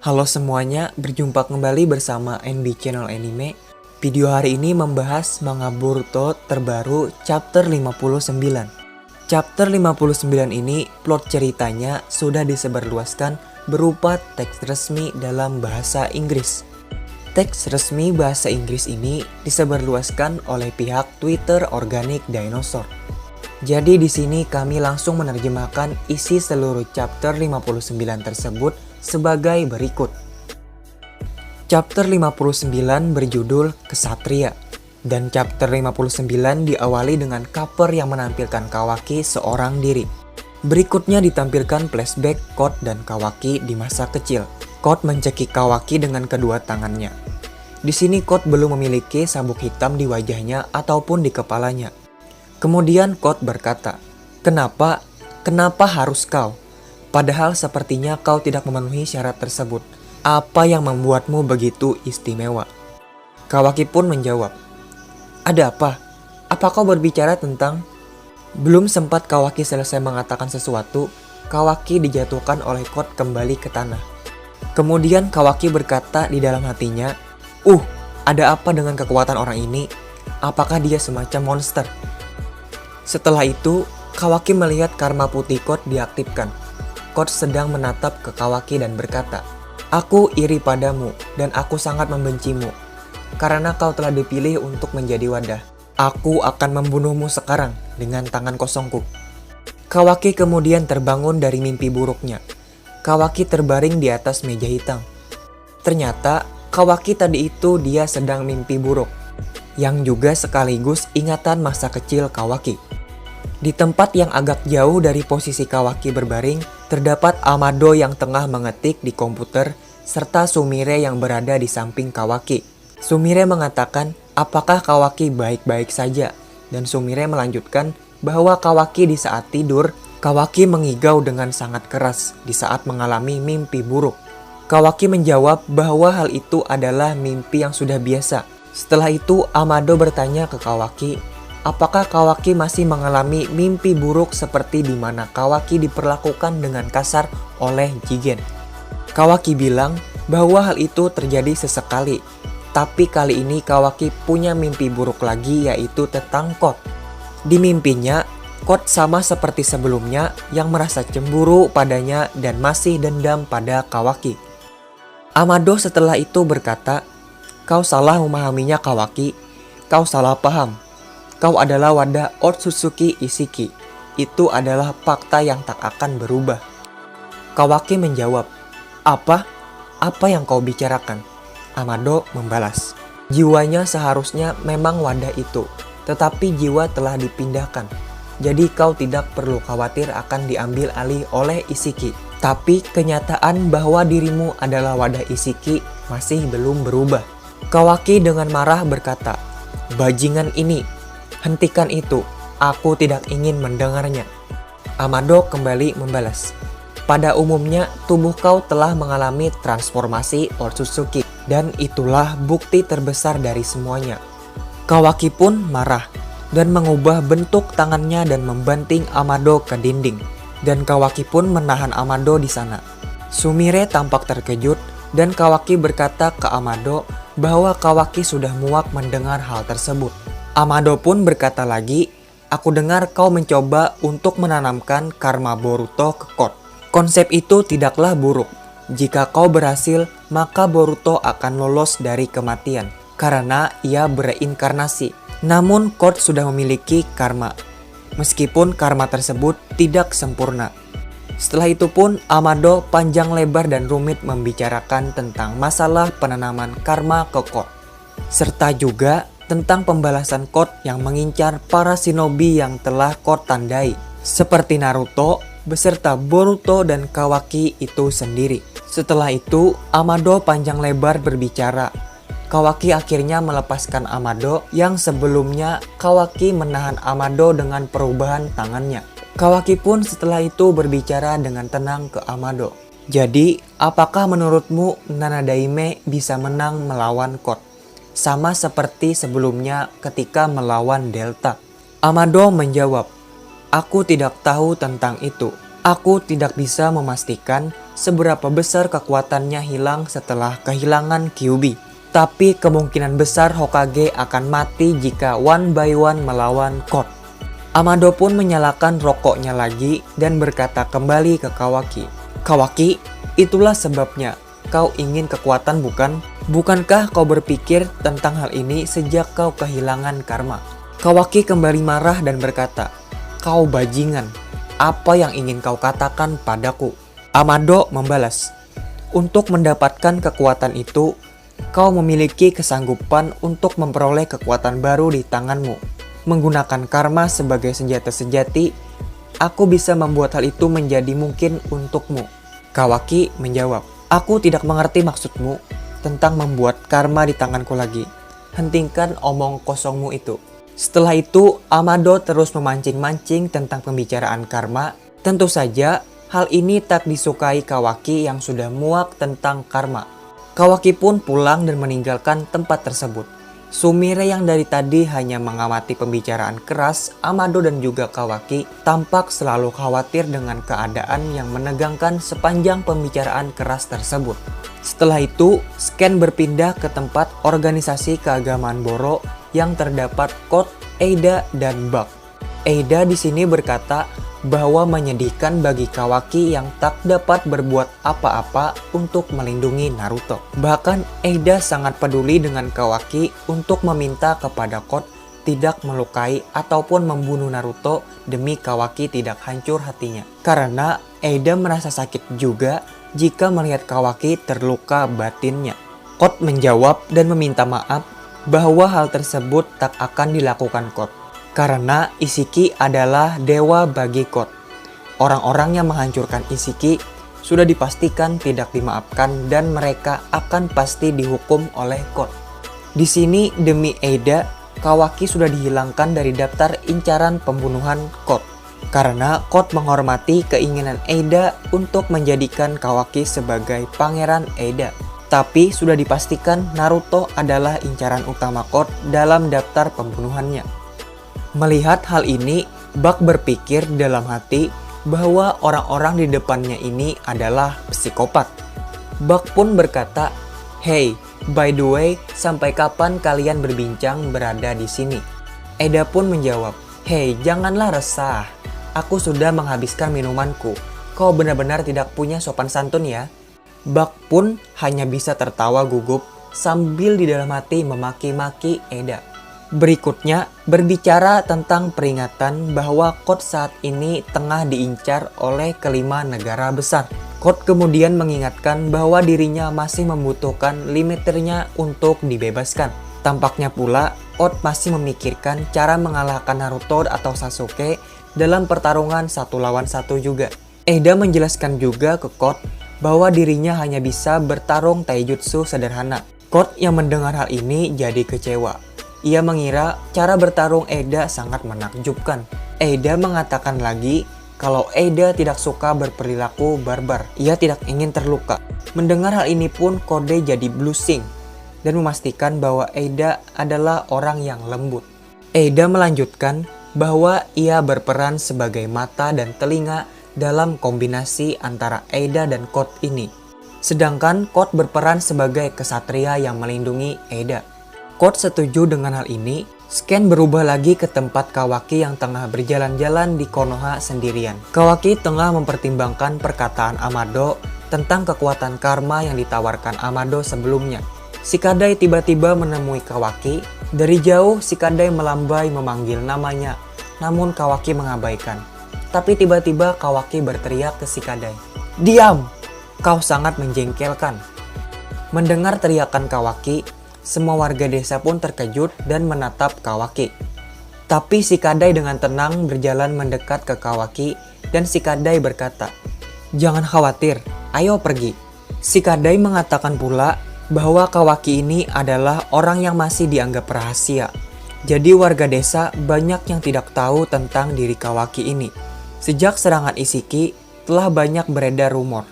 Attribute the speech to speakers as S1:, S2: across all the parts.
S1: Halo semuanya, berjumpa kembali bersama NB Channel Anime. Video hari ini membahas manga Boruto terbaru chapter 59. Chapter 59 ini plot ceritanya sudah disebarluaskan berupa teks resmi dalam bahasa Inggris. Teks resmi bahasa Inggris ini disebarluaskan oleh pihak Twitter Organic Dinosaur. Jadi di sini kami langsung menerjemahkan isi seluruh chapter 59 tersebut sebagai berikut. Chapter 59 berjudul Kesatria, dan chapter 59 diawali dengan cover yang menampilkan Kawaki seorang diri. Berikutnya ditampilkan flashback Code dan Kawaki di masa kecil. Code mencekik Kawaki dengan kedua tangannya. Di sini Code belum memiliki sabuk hitam di wajahnya ataupun di kepalanya. Kemudian Code berkata, Kenapa harus kau? Padahal sepertinya kau tidak memenuhi syarat tersebut. Apa yang membuatmu begitu istimewa? Kawaki pun menjawab, Ada apa? Apa kau berbicara tentang... Belum sempat Kawaki selesai mengatakan sesuatu, Kawaki dijatuhkan oleh Code kembali ke tanah. Kemudian Kawaki berkata di dalam hatinya, ada apa dengan kekuatan orang ini? Apakah dia semacam monster? Setelah itu, Kawaki melihat karma putih Code diaktifkan. Code sedang menatap ke Kawaki dan berkata, Aku iri padamu dan aku sangat membencimu. Karena kau telah dipilih untuk menjadi wadah. Aku akan membunuhmu sekarang dengan tangan kosongku. Kawaki kemudian terbangun dari mimpi buruknya. Kawaki terbaring di atas meja hitam. Ternyata Kawaki tadi itu dia sedang mimpi buruk, yang juga sekaligus ingatan masa kecil Kawaki. Di tempat yang agak jauh dari posisi Kawaki berbaring, terdapat Amado yang tengah mengetik di komputer, serta Sumire yang berada di samping Kawaki. Sumire mengatakan, apakah Kawaki baik-baik saja? Dan Sumire melanjutkan bahwa Kawaki di saat tidur, Kawaki mengigau dengan sangat keras di saat mengalami mimpi buruk. Kawaki menjawab bahwa hal itu adalah mimpi yang sudah biasa. Setelah itu, Amado bertanya ke Kawaki, apakah Kawaki masih mengalami mimpi buruk seperti di mana Kawaki diperlakukan dengan kasar oleh Jigen? Kawaki bilang bahwa hal itu terjadi sesekali, tapi kali ini Kawaki punya mimpi buruk lagi, yaitu tentang Code. Di mimpinya, Code sama seperti sebelumnya yang merasa cemburu padanya dan masih dendam pada Kawaki. Amado setelah itu berkata, Kau salah memahaminya Kawaki, kau salah paham. Kau adalah wadah Otsutsuki Ishiki. Itu adalah fakta yang tak akan berubah. Kawaki menjawab, Apa? Apa yang kau bicarakan? Amado membalas, Jiwanya seharusnya memang wadah itu, tetapi jiwa telah dipindahkan. Jadi kau tidak perlu khawatir akan diambil alih oleh Ishiki. Tapi kenyataan bahwa dirimu adalah wadah Ishiki masih belum berubah. Kawaki dengan marah berkata, Bajingan ini, hentikan itu, aku tidak ingin mendengarnya. Amado kembali membalas, Pada umumnya tubuh kau telah mengalami transformasi Otsutsuki, dan itulah bukti terbesar dari semuanya. Kawaki pun marah, dan mengubah bentuk tangannya dan membanting Amado ke dinding, dan Kawaki pun menahan Amado di sana. Sumire tampak terkejut, dan Kawaki berkata ke Amado bahwa Kawaki sudah muak mendengar hal tersebut. Amado pun berkata lagi, Aku dengar kau mencoba untuk menanamkan karma Boruto ke Code. Konsep itu tidaklah buruk. Jika kau berhasil, maka Boruto akan lolos dari kematian, karena ia bereinkarnasi. Namun Code sudah memiliki karma, meskipun karma tersebut tidak sempurna. Setelah itu pun Amado panjang lebar dan rumit membicarakan tentang masalah penanaman karma ke Code, serta juga tentang pembalasan Code yang mengincar para shinobi yang telah Code tandai, seperti Naruto beserta Boruto dan Kawaki itu sendiri. Setelah itu, Amado panjang lebar berbicara. Kawaki akhirnya melepaskan Amado yang sebelumnya Kawaki menahan Amado dengan perubahan tangannya. Kawaki pun setelah itu berbicara dengan tenang ke Amado. Jadi, apakah menurutmu Nanadaime bisa menang melawan Code? Sama seperti sebelumnya ketika melawan Delta. Amado menjawab, Aku tidak tahu tentang itu. Aku tidak bisa memastikan seberapa besar kekuatannya hilang setelah kehilangan Kyuubi. Tapi kemungkinan besar Hokage akan mati jika one by one melawan Code. Amado pun menyalakan rokoknya lagi dan berkata kembali ke Kawaki. Kawaki, itulah sebabnya kau ingin kekuatan bukan? Bukankah kau berpikir tentang hal ini sejak kau kehilangan karma? Kawaki kembali marah dan berkata, kau bajingan, apa yang ingin kau katakan padaku? Amado membalas, untuk mendapatkan kekuatan itu, kau memiliki kesanggupan untuk memperoleh kekuatan baru di tanganmu. Menggunakan karma sebagai senjata sejati, aku bisa membuat hal itu menjadi mungkin untukmu. Kawaki menjawab, aku tidak mengerti maksudmu tentang membuat karma di tanganku lagi. Hentikan omong kosongmu itu. Setelah itu, Amado terus memancing-mancing tentang pembicaraan karma. Tentu saja, hal ini tak disukai Kawaki yang sudah muak tentang karma. Kawaki pun pulang dan meninggalkan tempat tersebut. Sumire yang dari tadi hanya mengamati pembicaraan keras, Amado dan juga Kawaki tampak selalu khawatir dengan keadaan yang menegangkan sepanjang pembicaraan keras tersebut. Setelah itu, Scan berpindah ke tempat organisasi keagamaan Boro yang terdapat Code, Eida, dan Bug. Eida di sini berkata bahwa menyedihkan bagi Kawaki yang tak dapat berbuat apa-apa untuk melindungi Naruto. Bahkan Eida sangat peduli dengan Kawaki untuk meminta kepada Code tidak melukai ataupun membunuh Naruto demi Kawaki tidak hancur hatinya. Karena Eida merasa sakit juga jika melihat Kawaki terluka batinnya. Code menjawab dan meminta maaf bahwa hal tersebut tak akan dilakukan Code. Karena Isiki adalah dewa bagi Code. Orang-orang yang menghancurkan Isiki sudah dipastikan tidak dimaafkan dan mereka akan pasti dihukum oleh Code. Di sini demi Eida, Kawaki sudah dihilangkan dari daftar incaran pembunuhan Code. Karena Code menghormati keinginan Eida untuk menjadikan Kawaki sebagai pangeran Eida. Tapi sudah dipastikan Naruto adalah incaran utama Code dalam daftar pembunuhannya. Melihat hal ini, Bug berpikir dalam hati bahwa orang-orang di depannya ini adalah psikopat. Bug pun berkata, "Hey, by the way, sampai kapan kalian berbincang berada di sini?" Eida pun menjawab, "Hey, janganlah resah. Aku sudah menghabiskan minumanku. Kau benar-benar tidak punya sopan santun ya." Bug pun hanya bisa tertawa gugup sambil di dalam hati memaki-maki Eida. Berikutnya, berbicara tentang peringatan bahwa Code saat ini tengah diincar oleh kelima negara besar. Code kemudian mengingatkan bahwa dirinya masih membutuhkan limiternya untuk dibebaskan. Tampaknya pula, Code masih memikirkan cara mengalahkan Naruto atau Sasuke dalam pertarungan 1 lawan 1 juga. Eida menjelaskan juga ke Code bahwa dirinya hanya bisa bertarung taijutsu sederhana. Code yang mendengar hal ini jadi kecewa. Ia mengira cara bertarung Eida sangat menakjubkan. Eida mengatakan lagi kalau Eida tidak suka berperilaku barbar. Ia tidak ingin terluka. Mendengar hal ini pun Code jadi blushing dan memastikan bahwa Eida adalah orang yang lembut. Eida melanjutkan bahwa ia berperan sebagai mata dan telinga dalam kombinasi antara Eida dan Code ini. Sedangkan Code berperan sebagai kesatria yang melindungi Eida. Code setuju dengan hal ini. Scan berubah lagi ke tempat Kawaki yang tengah berjalan-jalan di Konoha sendirian. Kawaki tengah mempertimbangkan perkataan Amado tentang kekuatan karma yang ditawarkan Amado sebelumnya. Shikadai tiba-tiba menemui Kawaki. Dari jauh Shikadai melambai memanggil namanya, namun Kawaki mengabaikan. Tapi tiba-tiba Kawaki berteriak ke Shikadai, "Diam! Kau sangat menjengkelkan." Mendengar teriakan Kawaki, semua warga desa pun terkejut dan menatap Kawaki. Tapi Shikadai dengan tenang berjalan mendekat ke Kawaki dan Shikadai berkata, "Jangan khawatir, ayo pergi." Shikadai mengatakan pula bahwa Kawaki ini adalah orang yang masih dianggap rahasia. Jadi warga desa banyak yang tidak tahu tentang diri Kawaki ini. Sejak serangan Isiki, telah banyak beredar rumor.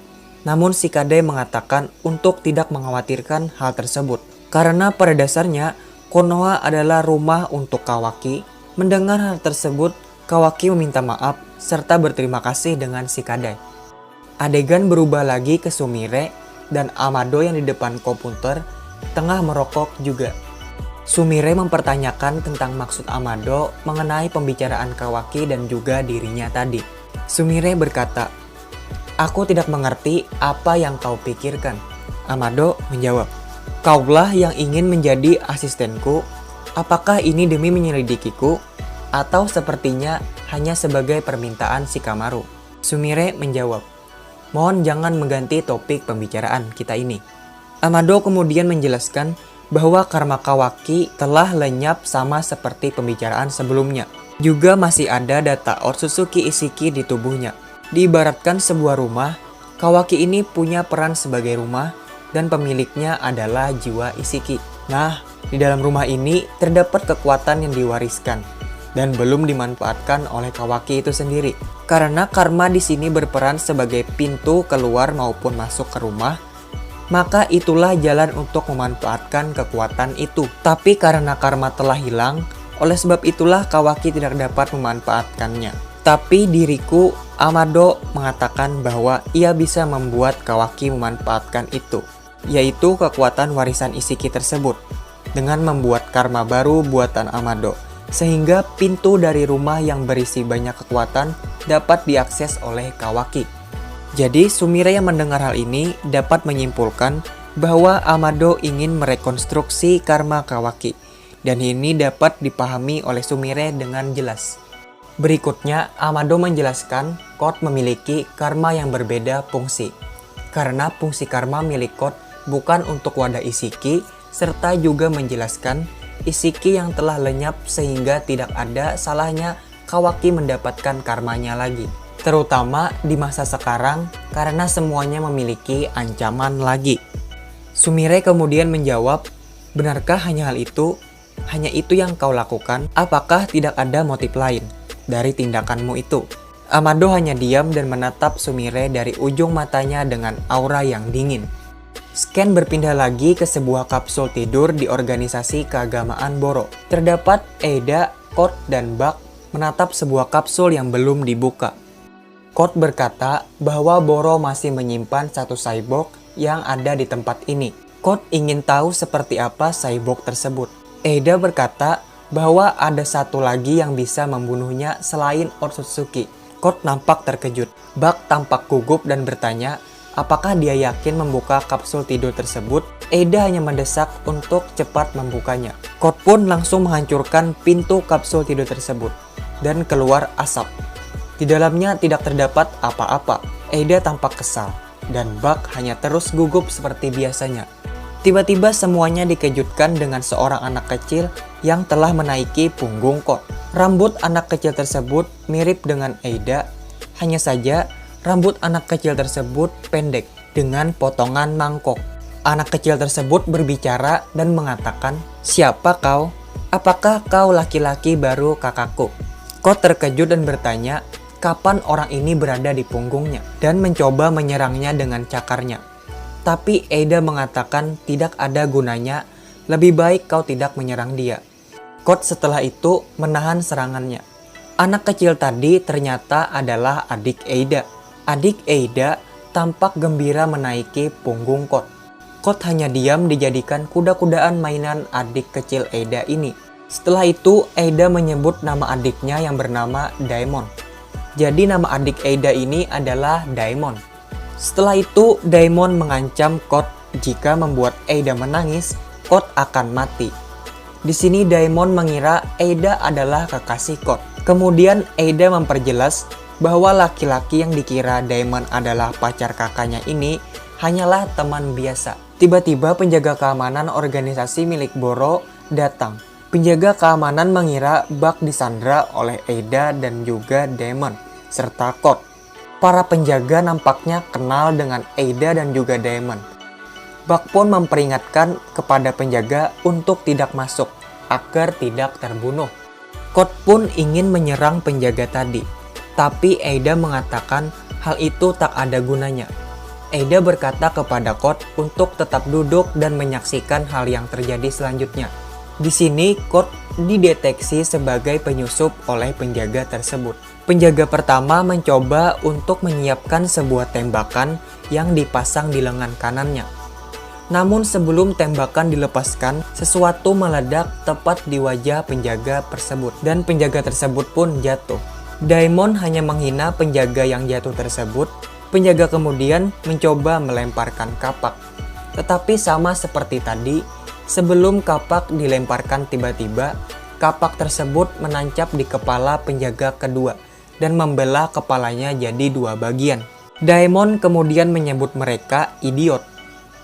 S1: Namun Shikadai mengatakan untuk tidak mengkhawatirkan hal tersebut. Karena pada dasarnya, Konoha adalah rumah untuk Kawaki. Mendengar hal tersebut, Kawaki meminta maaf serta berterima kasih dengan Shikadai. Adegan berubah lagi ke Sumire dan Amado yang di depan komputer tengah merokok juga. Sumire mempertanyakan tentang maksud Amado mengenai pembicaraan Kawaki dan juga dirinya tadi. Sumire berkata, "Aku tidak mengerti apa yang kau pikirkan." Amado menjawab, "Kaulah yang ingin menjadi asistenku. Apakah ini demi menyelidikiku? Atau sepertinya hanya sebagai permintaan Shikamaru?" Sumire menjawab, "Mohon jangan mengganti topik pembicaraan kita ini." Amado kemudian menjelaskan bahwa karma Kawaki telah lenyap sama seperti pembicaraan sebelumnya. Juga masih ada data Otsutsuki Ishiki di tubuhnya. Diibaratkan sebuah rumah, Kawaki ini punya peran sebagai rumah dan pemiliknya adalah jiwa Ishiki. Nah, di dalam rumah ini terdapat kekuatan yang diwariskan dan belum dimanfaatkan oleh Kawaki itu sendiri. Karena karma di sini berperan sebagai pintu keluar maupun masuk ke rumah, maka itulah jalan untuk memanfaatkan kekuatan itu. Tapi karena karma telah hilang, oleh sebab itulah Kawaki tidak dapat memanfaatkannya. Tapi diriku, Amado, mengatakan bahwa ia bisa membuat Kawaki memanfaatkan itu, yaitu kekuatan warisan Ishiki tersebut, dengan membuat karma baru buatan Amado, sehingga pintu dari rumah yang berisi banyak kekuatan dapat diakses oleh Kawaki. Jadi Sumire yang mendengar hal ini dapat menyimpulkan bahwa Amado ingin merekonstruksi karma Kawaki, dan ini dapat dipahami oleh Sumire dengan jelas. Berikutnya, Amado menjelaskan Code memiliki karma yang berbeda fungsi. Karena fungsi karma milik Code bukan untuk wadah Ishiki, serta juga menjelaskan Ishiki yang telah lenyap sehingga tidak ada salahnya Kawaki mendapatkan karmanya lagi. Terutama di masa sekarang karena semuanya memiliki ancaman lagi. Sumire kemudian menjawab, "Benarkah hanya hal itu? Hanya itu yang kau lakukan? Apakah tidak ada motif lain dari tindakanmu itu?" Amado hanya diam dan menatap Sumire dari ujung matanya dengan aura yang dingin. Scan berpindah lagi ke sebuah kapsul tidur di organisasi keagamaan Boro. Terdapat Eida, Code, dan Bak menatap sebuah kapsul yang belum dibuka. Code berkata bahwa Boro masih menyimpan satu cyborg yang ada di tempat ini. Code ingin tahu seperti apa cyborg tersebut. Eida berkata bahwa ada satu lagi yang bisa membunuhnya selain Otsutsuki. Code nampak terkejut. Bak tampak gugup dan bertanya apakah dia yakin membuka kapsul tidur tersebut. Eida hanya mendesak untuk cepat membukanya. Code pun langsung menghancurkan pintu kapsul tidur tersebut dan keluar asap. Di dalamnya tidak terdapat apa-apa. Eida tampak kesal, dan Bak hanya terus gugup seperti biasanya. Tiba-tiba semuanya dikejutkan dengan seorang anak kecil yang telah menaiki punggung Code. Rambut anak kecil tersebut mirip dengan Eida, hanya saja rambut anak kecil tersebut pendek dengan potongan mangkok. Anak kecil tersebut berbicara dan mengatakan, "Siapa kau? Apakah kau laki-laki baru kakakku?" Code terkejut dan bertanya, kapan orang ini berada di punggungnya, dan mencoba menyerangnya dengan cakarnya. Tapi Eida mengatakan tidak ada gunanya, lebih baik kau tidak menyerang dia. Code setelah itu menahan serangannya. Anak kecil tadi ternyata adalah adik Eida. Adik Eida tampak gembira menaiki punggung Code. Code hanya diam dijadikan kuda-kudaan mainan adik kecil Eida ini. Setelah itu Eida menyebut nama adiknya yang bernama Daemon. Jadi nama adik Eida ini adalah Daemon. Setelah itu Daemon mengancam Code jika membuat Eida menangis, Code akan mati. Di sini Daemon mengira Eida adalah kekasih Code. Kemudian Eida memperjelas bahwa laki-laki yang dikira Daemon adalah pacar kakaknya ini hanyalah teman biasa. Tiba-tiba penjaga keamanan organisasi milik Boro datang. Penjaga keamanan mengira Bak disandra oleh Eida dan juga Daemon, serta Code. Para penjaga nampaknya kenal dengan Eida dan juga Daemon. Bak pun memperingatkan kepada penjaga untuk tidak masuk, agar tidak terbunuh. Code pun ingin menyerang penjaga tadi, tapi Eida mengatakan hal itu tak ada gunanya. Eida berkata kepada Code untuk tetap duduk dan menyaksikan hal yang terjadi selanjutnya. Di sini Code dideteksi sebagai penyusup oleh penjaga tersebut. Penjaga pertama mencoba untuk menyiapkan sebuah tembakan yang dipasang di lengan kanannya. Namun sebelum tembakan dilepaskan, sesuatu meledak tepat di wajah penjaga tersebut dan penjaga tersebut pun jatuh. Daemon hanya menghina penjaga yang jatuh tersebut. Penjaga kemudian mencoba melemparkan kapak. Tetapi sama seperti tadi, sebelum kapak dilemparkan tiba-tiba, kapak tersebut menancap di kepala penjaga kedua dan membelah kepalanya jadi dua bagian. Daemon kemudian menyebut mereka idiot.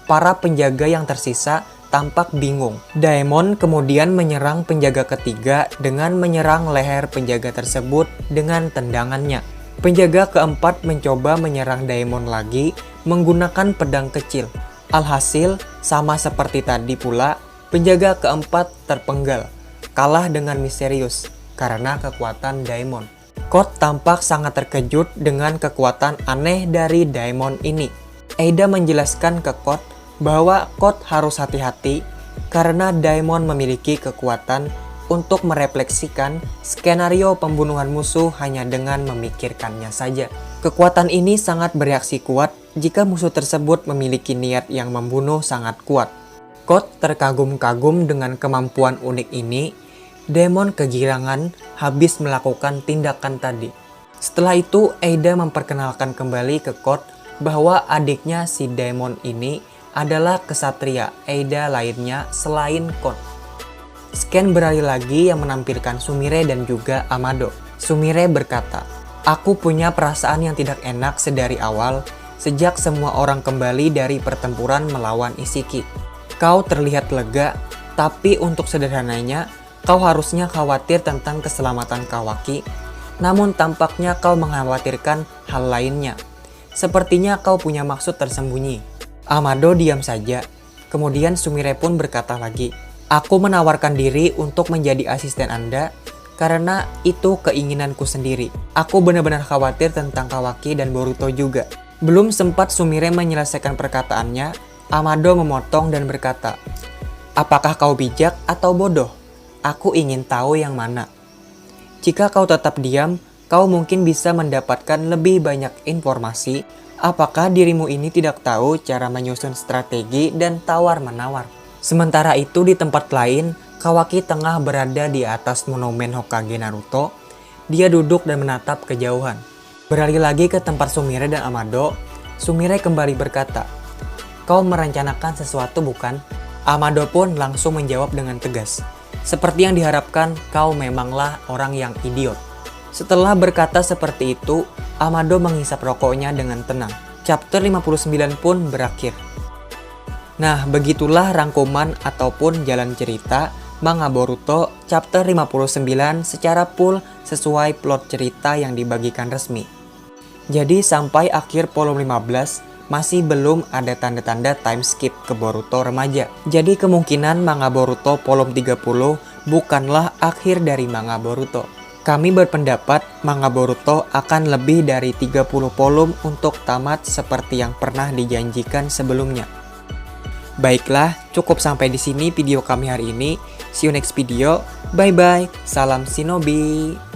S1: Para penjaga yang tersisa tampak bingung. Daemon kemudian menyerang penjaga ketiga dengan menyerang leher penjaga tersebut dengan tendangannya. Penjaga keempat mencoba menyerang Daemon lagi menggunakan pedang kecil. Alhasil, sama seperti tadi pula, penjaga keempat terpenggal, kalah dengan misterius karena kekuatan Daemon. Code tampak sangat terkejut dengan kekuatan aneh dari Daemon ini. Eida menjelaskan ke Code bahwa Code harus hati-hati karena Daemon memiliki kekuatan untuk merefleksikan skenario pembunuhan musuh hanya dengan memikirkannya saja. Kekuatan ini sangat bereaksi kuat jika musuh tersebut memiliki niat yang membunuh sangat kuat. Code terkagum-kagum dengan kemampuan unik ini. Daemon kegirangan habis melakukan tindakan tadi. Setelah itu, Eida memperkenalkan kembali ke Code bahwa adiknya si Daemon ini adalah kesatria Eida lainnya selain Code. Scan beralih lagi yang menampilkan Sumire dan juga Amado. Sumire berkata, "Aku punya perasaan yang tidak enak sedari awal sejak semua orang kembali dari pertempuran melawan Isshiki. Kau terlihat lega, tapi untuk sederhananya, kau harusnya khawatir tentang keselamatan Kawaki, namun tampaknya kau mengkhawatirkan hal lainnya. Sepertinya kau punya maksud tersembunyi." Amado diam saja. Kemudian Sumire pun berkata lagi, "Aku menawarkan diri untuk menjadi asisten Anda karena itu keinginanku sendiri. Aku benar-benar khawatir tentang Kawaki dan Boruto juga." Belum sempat Sumire menyelesaikan perkataannya, Amado memotong dan berkata, "Apakah kau bijak atau bodoh? Aku ingin tahu yang mana. Jika kau tetap diam, kau mungkin bisa mendapatkan lebih banyak informasi. Apakah dirimu ini tidak tahu cara menyusun strategi dan tawar-menawar?" Sementara itu di tempat lain, Kawaki tengah berada di atas monumen Hokage Naruto. Dia duduk dan menatap kejauhan. Beralih lagi ke tempat Sumire dan Amado. Sumire kembali berkata, "Kau merencanakan sesuatu bukan?" Amado pun langsung menjawab dengan tegas, "Seperti yang diharapkan, kau memanglah orang yang idiot." Setelah berkata seperti itu, Amado menghisap rokoknya dengan tenang. Chapter 59 pun berakhir. Nah, begitulah rangkuman ataupun jalan cerita manga Boruto chapter 59 secara full sesuai plot cerita yang dibagikan resmi. Jadi sampai akhir volume 15 masih belum ada tanda-tanda time skip ke Boruto remaja. Jadi kemungkinan manga Boruto volume 30 bukanlah akhir dari manga Boruto. Kami berpendapat manga Boruto akan lebih dari 30 volume untuk tamat seperti yang pernah dijanjikan sebelumnya. Baiklah, cukup sampai di sini video kami hari ini. See you next video. Bye bye. Salam Shinobi.